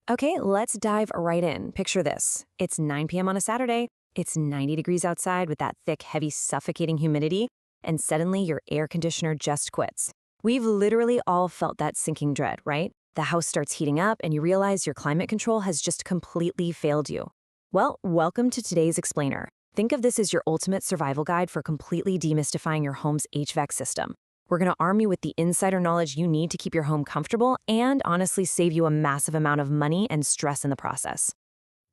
Okay, let's dive right in. Picture this. It's 9 p.m. on a Saturday. It's 90 degrees outside with that thick, heavy, suffocating humidity, and suddenly your air conditioner just quits. We've literally all felt that sinking dread, right? The house starts heating up and you realize your climate control has just completely failed you. Well, welcome to today's explainer. Think of this as your ultimate survival guide for completely demystifying your home's HVAC system. We're going to arm you with the insider knowledge you need to keep your home comfortable and honestly save you a massive amount of money and stress in the process.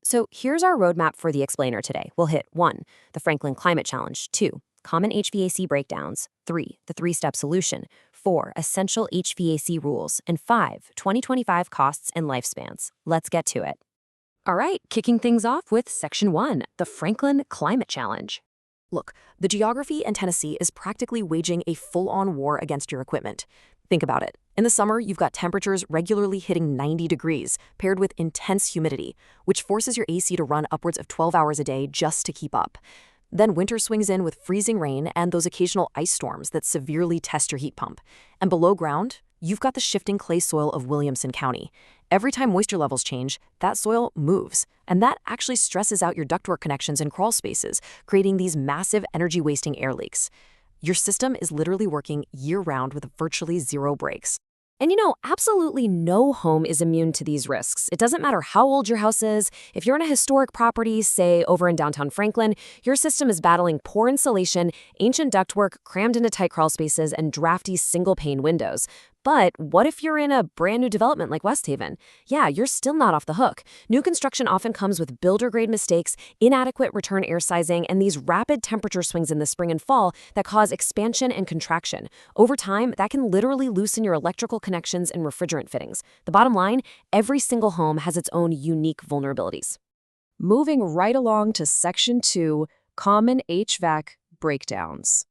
So here's our roadmap for the explainer today. We'll hit 1, the Franklin Climate Challenge, 2, common HVAC breakdowns, 3, the 3-step solution, 4, essential HVAC rules, and 5, 2025 costs and lifespans. Let's get to it. All right, kicking things off with Section 1, the Franklin Climate Challenge. Look, the geography in Tennessee is practically waging a full-on war against your equipment. Think about it. In the summer, you've got temperatures regularly hitting 90 degrees, paired with intense humidity, which forces your AC to run upwards of 12 hours a day just to keep up. Then winter swings in with freezing rain and those occasional ice storms that severely test your heat pump. And below ground, you've got the shifting clay soil of Williamson County. Every time moisture levels change, that soil moves, and that actually stresses out your ductwork connections and crawl spaces, creating these massive energy-wasting air leaks. Your system is literally working year-round with virtually zero breaks. And absolutely no home is immune to these risks. It doesn't matter how old your house is. If you're in a historic property, say over in downtown Franklin, your system is battling poor insulation, ancient ductwork crammed into tight crawl spaces, and drafty single-pane windows. But what if you're in a brand new development like West Haven? Yeah, you're still not off the hook. New construction often comes with builder-grade mistakes, inadequate return air sizing, and these rapid temperature swings in the spring and fall that cause expansion and contraction. Over time, that can literally loosen your electrical connections and refrigerant fittings. The bottom line, every single home has its own unique vulnerabilities. Moving right along to Section 2, common HVAC breakdowns.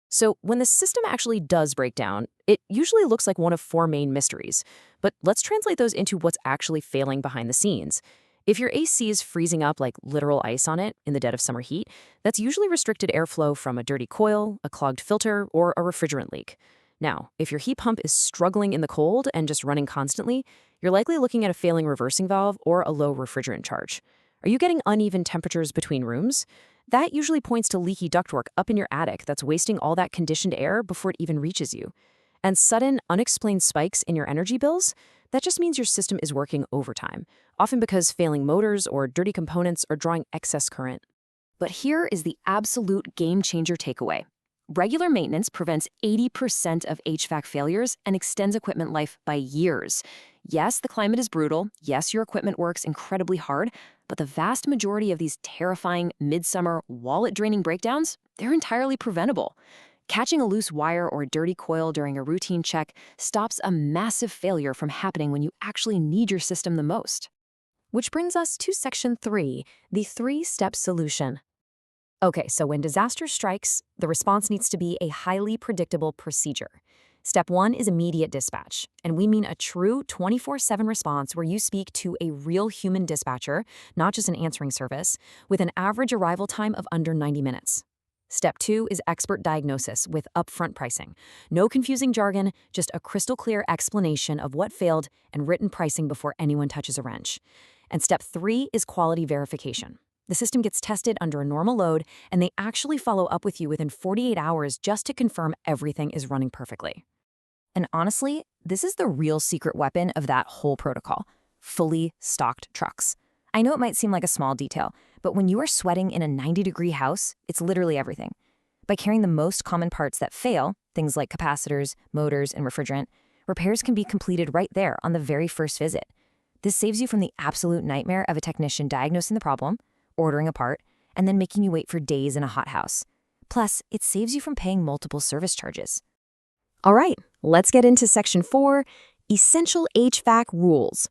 So when the system actually does break down, it usually looks like one of 4 main mysteries. But let's translate those into what's actually failing behind the scenes. If your AC is freezing up like literal ice on it in the dead of summer heat, that's usually restricted airflow from a dirty coil, a clogged filter, or a refrigerant leak. Now, if your heat pump is struggling in the cold and just running constantly, you're likely looking at a failing reversing valve or a low refrigerant charge. Are you getting uneven temperatures between rooms? That usually points to leaky ductwork up in your attic that's wasting all that conditioned air before it even reaches you. And sudden, unexplained spikes in your energy bills, that just means your system is working overtime, often because failing motors or dirty components are drawing excess current. But here is the absolute game-changer takeaway. Regular maintenance prevents 80% of HVAC failures and extends equipment life by years. Yes, the climate is brutal. Yes, your equipment works incredibly hard, but the vast majority of these terrifying, midsummer, wallet-draining breakdowns, they're entirely preventable. Catching a loose wire or dirty coil during a routine check stops a massive failure from happening when you actually need your system the most. Which brings us to Section 3, the 3-step solution. Okay, so when disaster strikes, the response needs to be a highly predictable procedure. Step 1 is immediate dispatch, and we mean a true 24/7 response where you speak to a real human dispatcher, not just an answering service, with an average arrival time of under 90 minutes. Step 2 is expert diagnosis with upfront pricing. No confusing jargon, just a crystal clear explanation of what failed and written pricing before anyone touches a wrench. And Step 3 is quality verification. The system gets tested under a normal load, and they actually follow up with you within 48 hours just to confirm everything is running perfectly. And honestly, this is the real secret weapon of that whole protocol: fully stocked trucks. I know it might seem like a small detail, but when you are sweating in a 90-degree house, it's literally everything. By carrying the most common parts that fail, things like capacitors, motors, and refrigerant, repairs can be completed right there on the very first visit. This saves you from the absolute nightmare of a technician diagnosing the problem, ordering a part, and then making you wait for days in a hothouse. Plus, it saves you from paying multiple service charges. All right, let's get into Section 4, essential HVAC rules.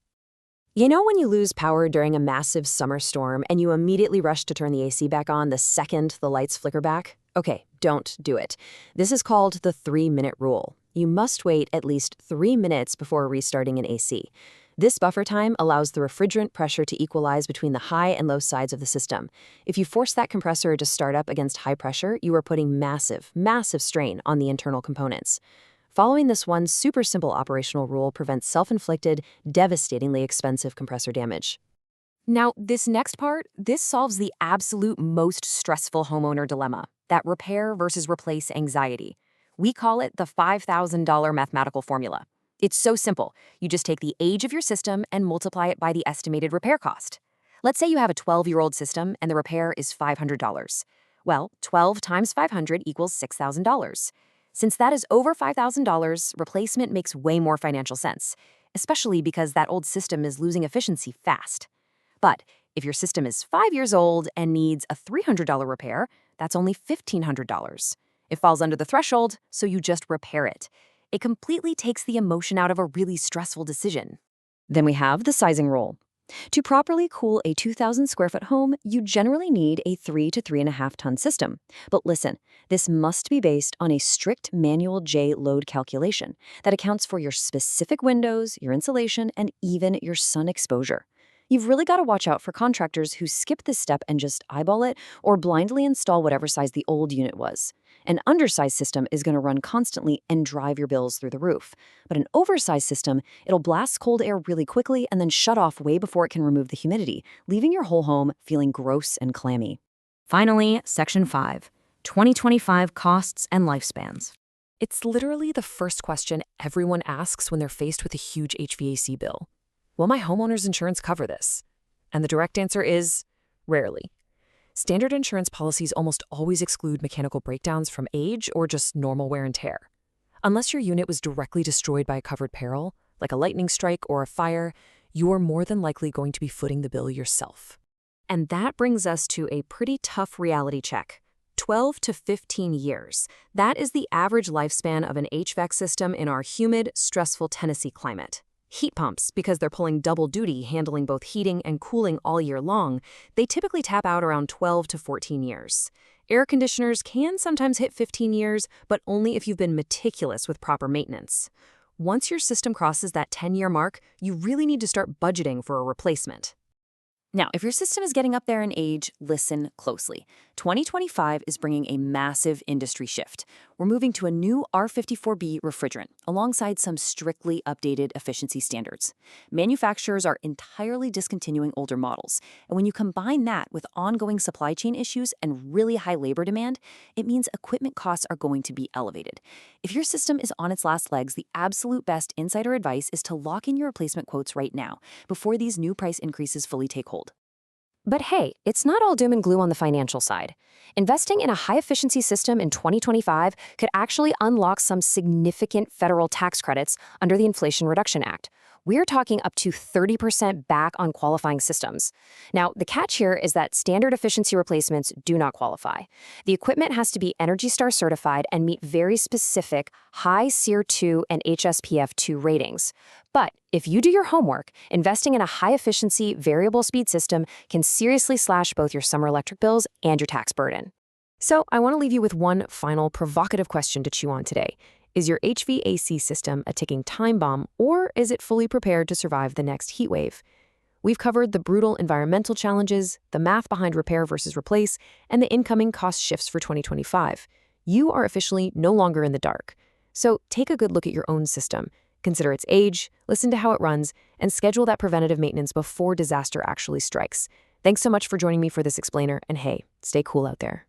You know when you lose power during a massive summer storm and you immediately rush to turn the AC back on the second the lights flicker back? Okay, don't do it. This is called the 3-minute rule. You must wait at least 3 minutes before restarting an AC. This buffer time allows the refrigerant pressure to equalize between the high and low sides of the system. If you force that compressor to start up against high pressure, you are putting massive strain on the internal components. Following this one super simple operational rule prevents self-inflicted, devastatingly expensive compressor damage. Now, this next part, this solves the absolute most stressful homeowner dilemma, that repair versus replace anxiety. We call it the $5,000 mathematical formula. It's so simple. You just take the age of your system and multiply it by the estimated repair cost. Let's say you have a 12-year-old system and the repair is $500. Well, 12 times 500 equals $6,000. Since that is over $5,000, replacement makes way more financial sense, especially because that old system is losing efficiency fast. But if your system is 5 years old and needs a $300 repair, that's only $1,500. It falls under the threshold, so you just repair it. It completely takes the emotion out of a really stressful decision. Then we have the sizing rule. To properly cool a 2,000 square foot home, you generally need a 3 to 3.5 ton system. But listen, this must be based on a strict manual J load calculation that accounts for your specific windows, your insulation, and even your sun exposure. You've really got to watch out for contractors who skip this step and just eyeball it or blindly install whatever size the old unit was. An undersized system is going to run constantly and drive your bills through the roof. But an oversized system, it'll blast cold air really quickly and then shut off way before it can remove the humidity, leaving your whole home feeling gross and clammy. Finally, Section 5, 2025 Costs and Lifespans. It's literally the first question everyone asks when they're faced with a huge HVAC bill. Will my homeowner's insurance cover this? And the direct answer is rarely. Standard insurance policies almost always exclude mechanical breakdowns from age or just normal wear and tear. Unless your unit was directly destroyed by a covered peril, like a lightning strike or a fire, you are more than likely going to be footing the bill yourself. And that brings us to a pretty tough reality check. 12 to 15 years. That is the average lifespan of an HVAC system in our humid, stressful Tennessee climate. Heat pumps, because they're pulling double duty, handling both heating and cooling all year long, they typically tap out around 12 to 14 years. Air conditioners can sometimes hit 15 years, but only if you've been meticulous with proper maintenance. Once your system crosses that 10-year mark, you really need to start budgeting for a replacement. Now, if your system is getting up there in age, listen closely. 2025 is bringing a massive industry shift. We're moving to a new R54B refrigerant, alongside some strictly updated efficiency standards. Manufacturers are entirely discontinuing older models, and when you combine that with ongoing supply chain issues and really high labor demand, it means equipment costs are going to be elevated. If your system is on its last legs, the absolute best insider advice is to lock in your replacement quotes right now, before these new price increases fully take hold. But hey, it's not all doom and gloom on the financial side. Investing in a high-efficiency system in 2025 could actually unlock some significant federal tax credits under the Inflation Reduction Act. We're talking up to 30% back on qualifying systems. Now, the catch here is that standard efficiency replacements do not qualify. The equipment has to be ENERGY STAR certified and meet very specific high SEER 2 and HSPF 2 ratings. But if you do your homework, investing in a high-efficiency variable speed system can seriously slash both your summer electric bills and your tax burden. So I want to leave you with one final provocative question to chew on today. Is your HVAC system a ticking time bomb, or is it fully prepared to survive the next heat wave? We've covered the brutal environmental challenges, the math behind repair versus replace, and the incoming cost shifts for 2025. You are officially no longer in the dark. So take a good look at your own system. Consider its age, listen to how it runs, and schedule that preventative maintenance before disaster actually strikes. Thanks so much for joining me for this explainer, and hey, stay cool out there.